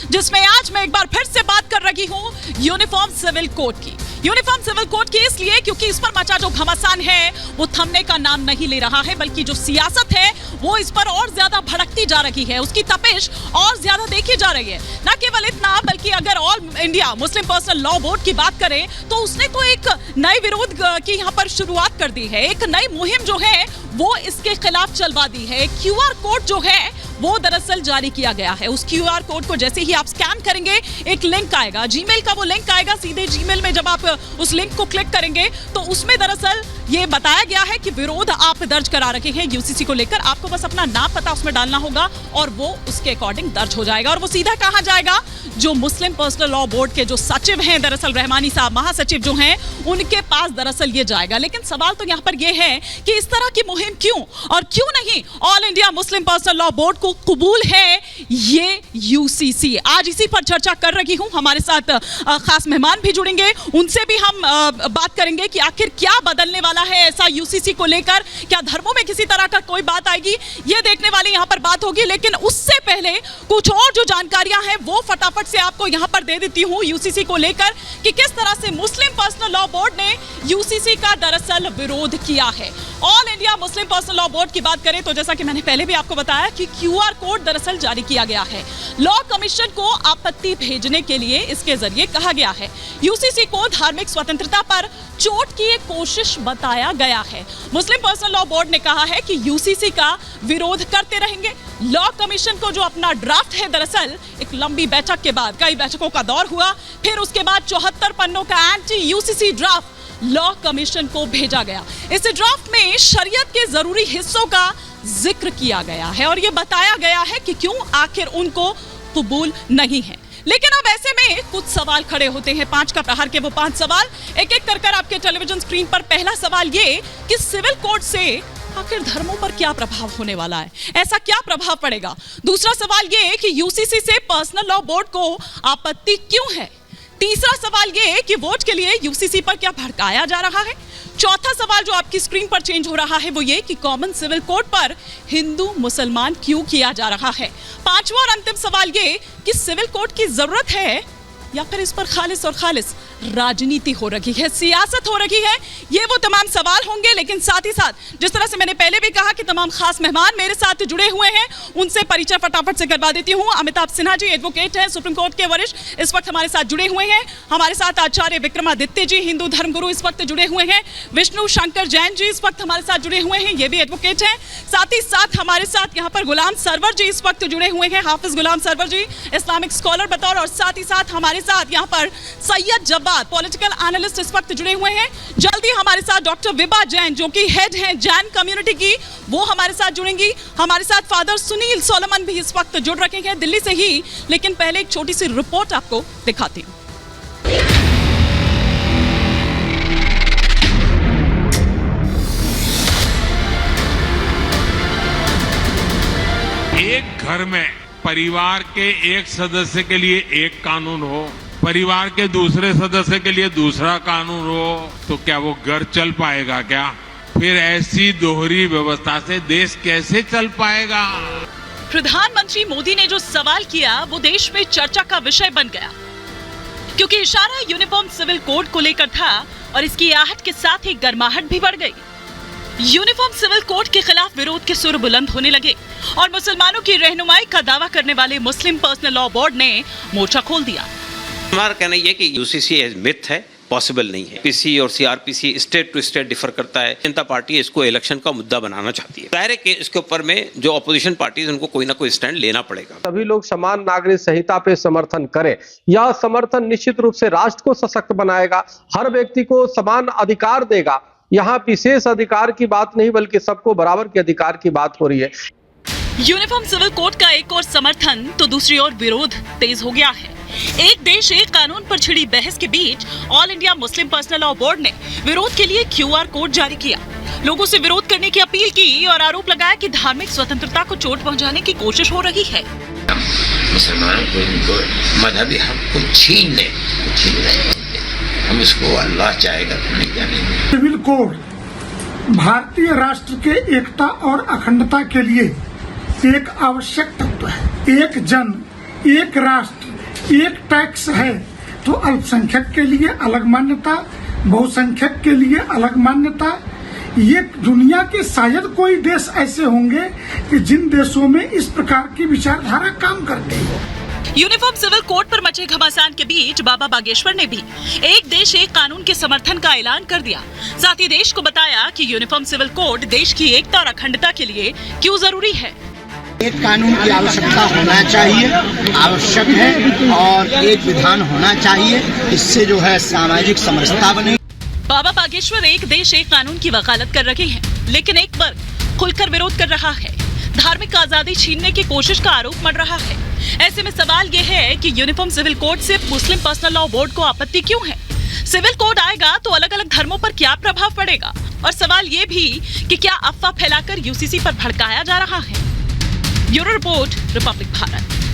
जिसमें आज मैं एक बार फिर से बात कर रही हूं यूनिफॉर्म सिविल कोड की। यूनिफॉर्म सिविल कोड की इसलिए क्योंकि इस पर मचा जो घमासान है वो थमने का नाम नहीं ले रहा है, बल्कि जो सियासत है वो इस पर और ज्यादा भड़कती जा रही है, उसकी तपिश और ज्यादा देखी जा रही है। न केवल इतना, बल्कि अगर all India Muslim personal law board की बात करें तो उसने तो एक नए विरोध की यहाँ पर शुरुआत कर दी है। एक नई मुहिम जो है वो इसके खिलाफ चलवा दी है। क्यूआर कोड जो है वो दरअसल जारी किया गया है। उस क्यूआर कोड को जैसे ही आप स्कैन करेंगे एक लिंक आएगा, जीमेल का वो लिंक आएगा। सीधे जीमेल में जब आप उस लिंक को क्लिक करेंगे तो उसमें दरअसल ये बताया गया है कि विरोध आप दर्ज करा रखे हैं यूसीसी को लेकर। आपको बस अपना नाम पता उसमें डालना होगा और वो उसके अकॉर्डिंग दर्ज हो जाएगा और वो सीधा कहाँ जाएगा, जो मुस्लिम पर्सनल लॉ बोर्ड के जो सचिव हैं दरअसल रहमानी साहब, महासचिव जो हैं, उनके पास दरअसल ये जाएगा। लेकिन सवाल तो यहाँ पर ये है कि इस तरह की मुहिम क्यों और क्यों नहीं all India Muslim personal law board को कबूल है ये यूसीसी। आज इसी पर चर्चा कर रही हूं। हमारे साथ खास मेहमान भी जुड़ेंगे, उनसे भी हम बात करेंगे कि आखिर क्या बदलने वाला है ऐसा यूसीसी को लेकर। क्या धर्मों में किसी तरह का कोई बात आएगी, ये देखने वाली यहां पर बात होगी। लेकिन उससे पहले कुछ और जो जानकारियां हैं वो फटाफट से आपको यहां पर दे देती हूं यूसीसी को लेकर कि किस तरह से मुस्लिम पर्सनल लॉ बोर्ड ने यूसीसी का दरअसल विरोध किया है। All India Muslim personal law board की बात करें तो जैसा कि मैंने पहले भी आपको बताया कि क्यूआर कोड दरअसल जारी किया गया है। लॉ कमीशन को आपत्ति भेजने के लिए इसके जरिए कहा गया है। यूसीसी को धार्मिक स्वतंत्रता पर चोट की एक कोशिश बताया गया है। मुस्लिम पर्सनल लॉ बोर्ड ने कहा है कि यूसीसी का विरोध करते रहेंगे। लॉ कमीशन को जो अपना ड्राफ्ट है दरअसल एक लंबी बैठक के बाद, कई बैठकों का दौर हुआ, फिर उसके बाद 74 पन्नों का anti UCC draft law commission को भेजा गया। इस ड्राफ्ट में शरीयत के जरूरी हिस्सों का जिक्र किया गया है और यह बताया गया है कि क्यों आखिर उनको कबूल नहीं है। लेकिन अब ऐसे में कुछ सवाल खड़े होते हैं। 5 का प्रहार के वो 5 सवाल एक एक कर आपके टेलीविजन स्क्रीन पर। पहला सवाल ये कि सिविल कोड से आखिर धर्मों पर क्या प्रभाव होने वाला है, ऐसा क्या प्रभाव पड़ेगा। दूसरा सवाल ये कि यूसीसी से पर्सनल लॉ बोर्ड को आपत्ति क्यों है। तीसरा सवाल ये कि वोट के लिए यूसीसी पर क्या भड़काया जा रहा है। चौथा सवाल जो आपकी स्क्रीन पर चेंज हो रहा है वो ये कि कॉमन सिविल कोड पर हिंदू मुसलमान क्यों किया जा रहा है। पांचवा और अंतिम सवाल ये कि सिविल कोड की जरूरत है या फिर इस पर खालिस और खालिस राजनीति हो रही है, सियासत हो रही है। ये वो तमाम सवाल होंगे। लेकिन साथ ही साथ जिस तरह से मैंने पहले भी कहा कि तमाम खास मेहमान मेरे साथ जुड़े हुए हैं, उनसे परिचय फटाफट से करवा देती हूँ। अमिताभ सिन्हा जी एडवोकेट हैं, सुप्रीम कोर्ट के वरिष्ठ, इस वक्त हमारे साथ जुड़े हुए हैं। हमारे साथ आचार्य विक्रमादित्य जी, हिंदू धर्मगुरु, इस वक्त जुड़े हुए हैं। विष्णु शंकर जैन जी इस वक्त हमारे साथ जुड़े हुए हैं, ये भी एडवोकेट हैं। साथ ही साथ हमारे साथ यहाँ पर गुलाम सरवर जी इस वक्त जुड़े हुए हैं, हाफिज गुलाम सरवर जी, इस्लामिक स्कॉलर बतौर। और साथ ही साथ हमारे साथ यहाँ पर सैयद जब्बार, पॉलिटिकल एनालिस्ट इस वक्त जुड़े हुए हैं। जल्दी हमारे साथ डॉक्टर विभा जैन जो कि हेड हैं जैन कम्युनिटी की, वो हमारे साथ जुड़ेंगी। हमारे साथ फादर सुनील सोलोमन भी इस वक्त जुड़ रखे हैं दिल्ली से ही। लेकिन पहले एक छोटी सी रिपोर्ट आपको दिखाती हूँ। एक घर में परिवार के एक सदस्य के लिए एक कानून हो, परिवार के दूसरे सदस्य के लिए दूसरा कानून हो, तो क्या वो घर चल पाएगा क्या? फिर ऐसी दोहरी व्यवस्था से देश कैसे चल पाएगा? प्रधानमंत्री मोदी ने जो सवाल किया वो देश में चर्चा का विषय बन गया, क्योंकि इशारा यूनिफॉर्म सिविल कोड को लेकर था और इसकी आहट के साथ ही गर्माहट भी बढ़ गई। यूनिफॉर्म सिविल कोड के खिलाफ विरोध के सुर बुलंद होने लगे और मुसलमानों की रहनुमाई का दावा करने वाले मुस्लिम पर्सनल लॉ बोर्ड ने मोर्चा खोल दिया। हमारा कहना यह कि यूसीसी मिथ है, पॉसिबल नहीं है। पीसी और CrPC state to state differ करता है। जनता पार्टी इसको इलेक्शन का मुद्दा बनाना चाहती है। जाहिर है कि इसके ऊपर में जो अपोजिशन पार्टीज उनको कोई ना कोई स्टैंड लेना पड़ेगा। सभी लोग समान नागरिक संहिता पे समर्थन करें। यह समर्थन निश्चित रूप से राष्ट्र को सशक्त बनाएगा, हर व्यक्ति को समान अधिकार देगा। यहाँ विशेष अधिकार की बात नहीं बल्कि सबको बराबर के अधिकार की बात हो रही है। यूनिफॉर्म सिविल कोड का एक और समर्थन तो दूसरी ओर विरोध तेज हो गया है। एक देश एक कानून पर छिड़ी बहस के बीच all India Muslim personal law board ने विरोध के लिए क्यूआर कोड जारी किया, लोगों से विरोध करने की अपील की और आरोप लगाया कि धार्मिक स्वतंत्रता को चोट पहुंचाने की कोशिश हो रही है। मुसलमानों को इनको मजहबी हक को छीन ले, हम इसको अल्लाह चाहेगा तो नहीं जानेंगे। सिविल कोड भारतीय राष्ट्र के एकता और अखंडता के लिए एक आवश्यक तत्व है। एक जन, एक राष्ट्र, एक टैक्स है तो अल्पसंख्यक के लिए अलग मान्यता, बहुसंख्यक के लिए अलग मान्यता। ये दुनिया के शायद कोई देश ऐसे होंगे कि जिन देशों में इस प्रकार की विचारधारा काम करती हो। यूनिफॉर्म सिविल कोड पर मचे घमासान के बीच बाबा बागेश्वर ने भी एक देश एक कानून के समर्थन का ऐलान कर दिया। साथ ही देश को बताया कि यूनिफॉर्म सिविल कोड देश की एकता और अखंडता के लिए क्यों जरूरी है। एक कानून की आवश्यकता होना चाहिए, आवश्यक है, और एक विधान होना चाहिए। इससे जो है सामाजिक समरसता बनेगी। बाबा बागेश्वर एक देश एक कानून की वकालत कर रहे हैं, लेकिन एक वर्ग खुलकर विरोध कर रहा है। धार्मिक आजादी छीनने की कोशिश का आरोप मढ़ रहा है। ऐसे में सवाल ये है कि यूनिफॉर्म सिविल कोड से मुस्लिम पर्सनल लॉ बोर्ड को आपत्ति क्यों है। सिविल कोड आएगा तो अलग अलग धर्मों पर क्या प्रभाव पड़ेगा, और सवाल ये भी कि क्या अफवाह फैलाकर यूसीसी पर भड़काया जा रहा है। Bureau report, Republic Bharat.